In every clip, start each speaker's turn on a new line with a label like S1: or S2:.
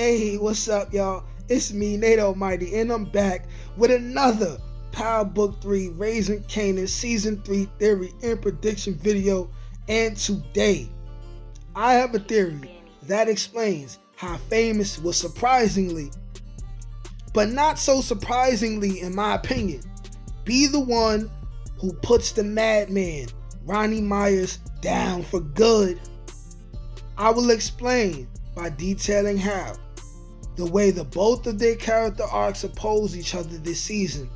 S1: Hey, what's up, y'all? It's me, Nate Almighty, and I'm back with another Power Book 3 Raising Kanan Season 3 theory and prediction video. And today, I have a theory that explains how Famous will surprisingly, but not so surprisingly in my opinion, be the one who puts the madman, Ronnie Myers, down for good. I will explain by detailing how the way the both of their character arcs oppose each other this season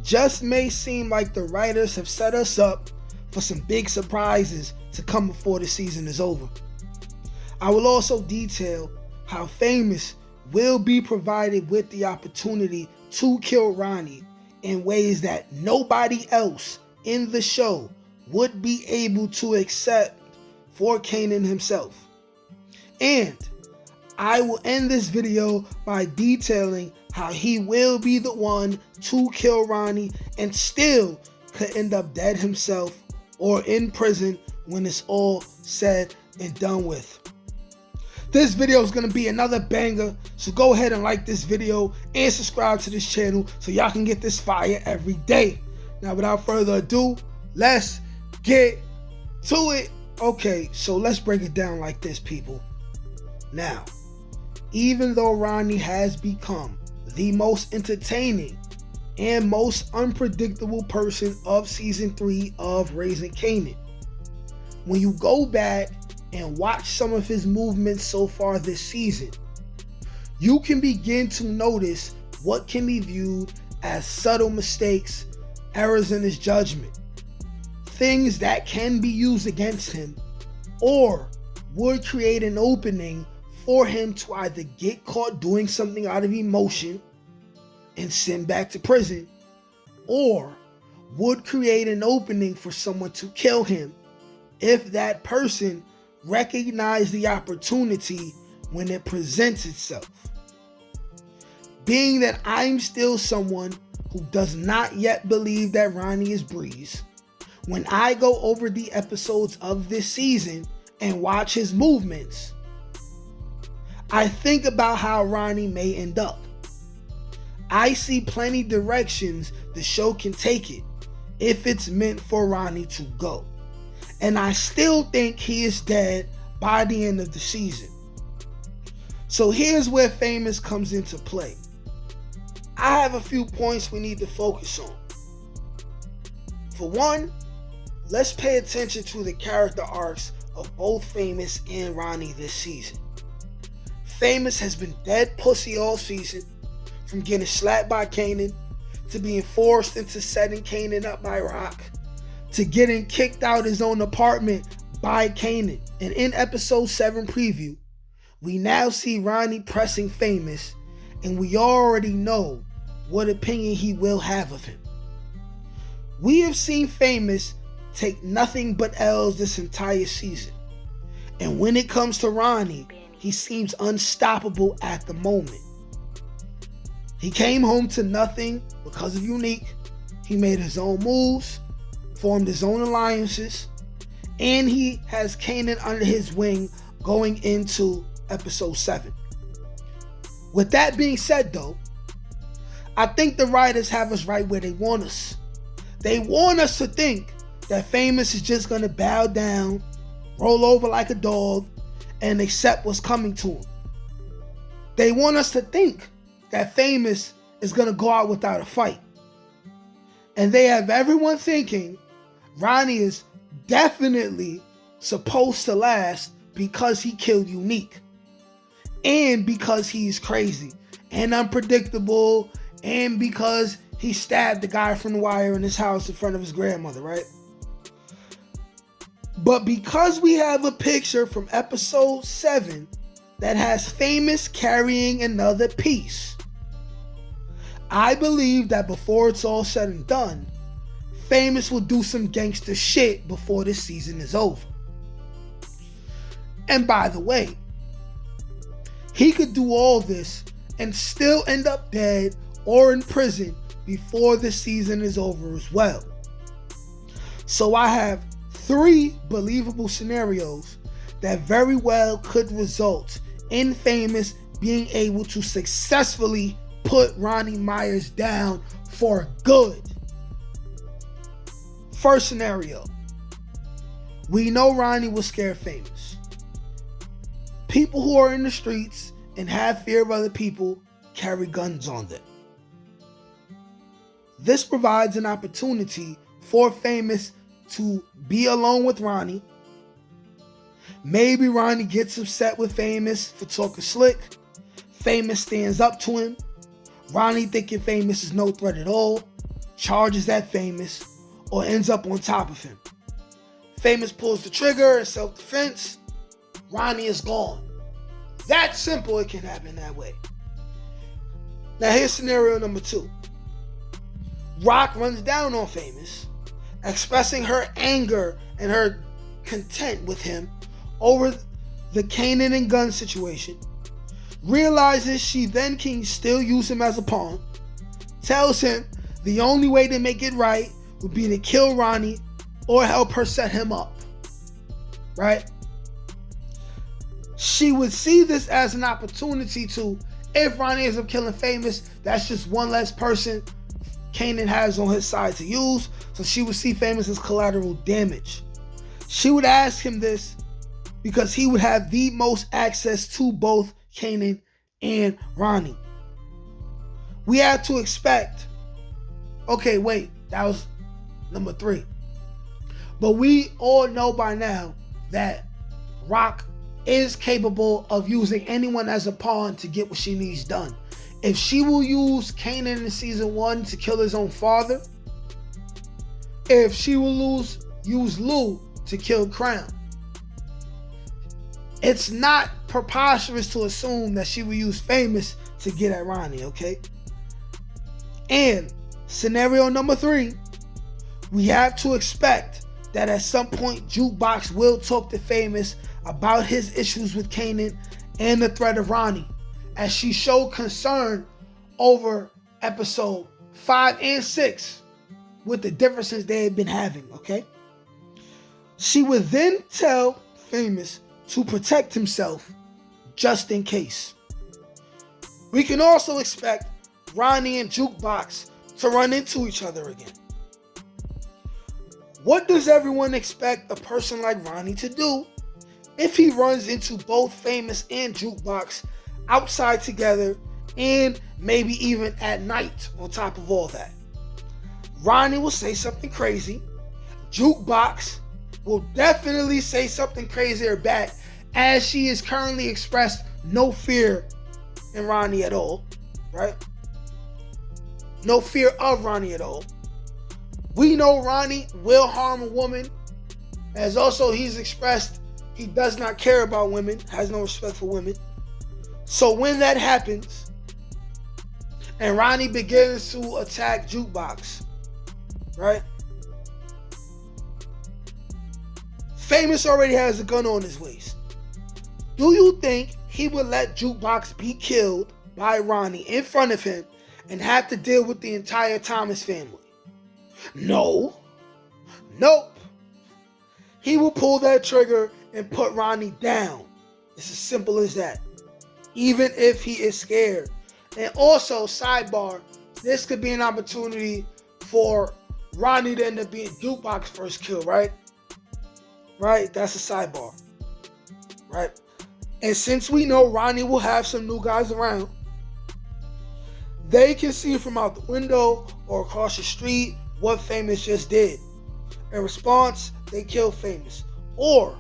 S1: just may seem like the writers have set us up for some big surprises to come before the season is over. I will also detail how Famous will be provided with the opportunity to kill Ronnie in ways that nobody else in the show would be able to accept for Kanan himself. And I will end this video by detailing how he will be the one to kill Ronnie and still could end up dead himself or in prison when it's all said and done with. This video is going to be another banger, so go ahead and like this video and subscribe to this channel so y'all can get this fire every day. Now, without further ado, let's get to it. Okay, so let's break it down like this, people. Now, even though Ronnie has become the most entertaining and most unpredictable person of Season 3 of Raising Kanan, when you go back and watch some of his movements so far this season, you can begin to notice what can be viewed as subtle mistakes, errors in his judgment, things that can be used against him or would create an opening for him to either get caught doing something out of emotion and send back to prison, or would create an opening for someone to kill him if that person recognized the opportunity when it presents itself. Being that I'm still someone who does not yet believe that Ronnie is Breeze, when I go over the episodes of this season and watch his movements, I think about how Ronnie may end up. I see plenty directions the show can take it if it's meant for Ronnie to go. And I still think he is dead by the end of the season. So here's where Famous comes into play. I have a few points we need to focus on. For one, let's pay attention to the character arcs of both Famous and Ronnie this season. Famous has been dead pussy all season, from getting slapped by Kanan, to being forced into setting Kanan up by Rock, to getting kicked out his own apartment by Kanan. And in episode 7 preview, we now see Ronnie pressing Famous, and we already know what opinion he will have of him. We have seen Famous take nothing but L's this entire season, and when it comes to Ronnie, he seems unstoppable at the moment. He came home to nothing because of Unique. He made his own moves, formed his own alliances, and he has Kanan under his wing going into episode 7. With that being said though, I think the writers have us right where they want us. They want us to think that Famous is just going to bow down, roll over like a dog, and accept what's coming to him. They want us to think that Famous is going to go out without a fight. And they have everyone thinking Ronnie is definitely supposed to last because he killed Unique. And because he's crazy and unpredictable, and because he stabbed the guy from The Wire in his house in front of his grandmother, right? But because we have a picture from episode 7 that has Famous carrying another piece, I believe that before it's all said and done, Famous will do some gangster shit before this season is over. And by the way, he could do all this and still end up dead or in prison before the season is over as well. So I have 3 believable scenarios that very well could result in Famous being able to successfully put Ronnie Myers down for good. First scenario. We know Ronnie was scared famous. People who are in the streets and have fear of other people carry guns on them. This provides an opportunity for Famous to be alone with Ronnie. Maybe Ronnie gets upset with Famous for talking slick. Famous stands up to him. Ronnie, thinking Famous is no threat at all, charges at Famous or ends up on top of him. Famous pulls the trigger in self-defense. Ronnie is gone. That simple, it can happen that way. Now here's scenario number 2. Rock runs down on Famous, expressing her anger and her content with him over the Kanan and gun situation. Realizes she then can still use him as a pawn. Tells him the only way to make it right would be to kill Ronnie or help her set him up. Right? She would see this as an opportunity to, if Ronnie ends up killing Famous, that's just one less person Kanan has on his side to use. So she would see Famous as collateral damage. She would ask him this because he would have the most access to both Kanan and Ronnie. We had to expect, okay, wait, that was number 3. But we all know by now that Rock is capable of using anyone as a pawn to get what she needs done. If she will use Kanan in season 1 to kill his own father, if she will use Lou to kill Crown, it's not preposterous to assume that she will use Famous to get at Ronnie, okay? And scenario number 3, we have to expect that at some point Jukebox will talk to Famous about his issues with Kanan and the threat of Ronnie, as she showed concern over episode 5 and 6 with the differences they had been having, okay? She would then tell Famous to protect himself just in case. We can also expect Ronnie and Jukebox to run into each other again. What does everyone expect a person like Ronnie to do if he runs into both Famous and Jukebox outside together and maybe even at night on top of all that? Ronnie will say something crazy. Jukebox will definitely say something crazier back, as she has currently expressed no fear in Ronnie at all, right? No fear of Ronnie at all. We know Ronnie will harm a woman, as also he's expressed he does not care about women, has no respect for women. So when that happens, and Ronnie begins to attack Jukebox, right? Famous already has a gun on his waist. Do you think he would let Jukebox be killed by Ronnie in front of him and have to deal with the entire Thomas family? No. Nope. He will pull that trigger and put Ronnie down. It's as simple as that. Even if he is scared. And also, sidebar, this could be an opportunity for Ronnie to end up being Jukebox's first kill, right? Right? That's a sidebar. Right? And since we know Ronnie will have some new guys around, they can see from out the window or across the street what Famous just did. In response, they kill Famous. Or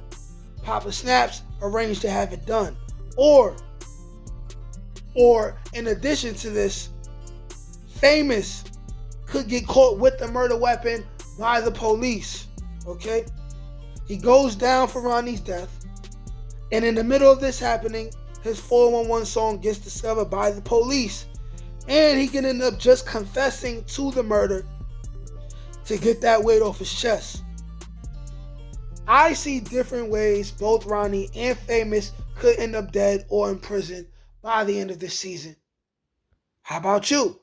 S1: Papa Snaps arranged to have it done. Or in addition to this, Famous could get caught with the murder weapon by the police. Okay? He goes down for Ronnie's death. And in the middle of this happening, his 411 song gets discovered by the police. And he can end up just confessing to the murder to get that weight off his chest. I see different ways both Ronnie and Famous could end up dead or in prison by the end of this season. How about you?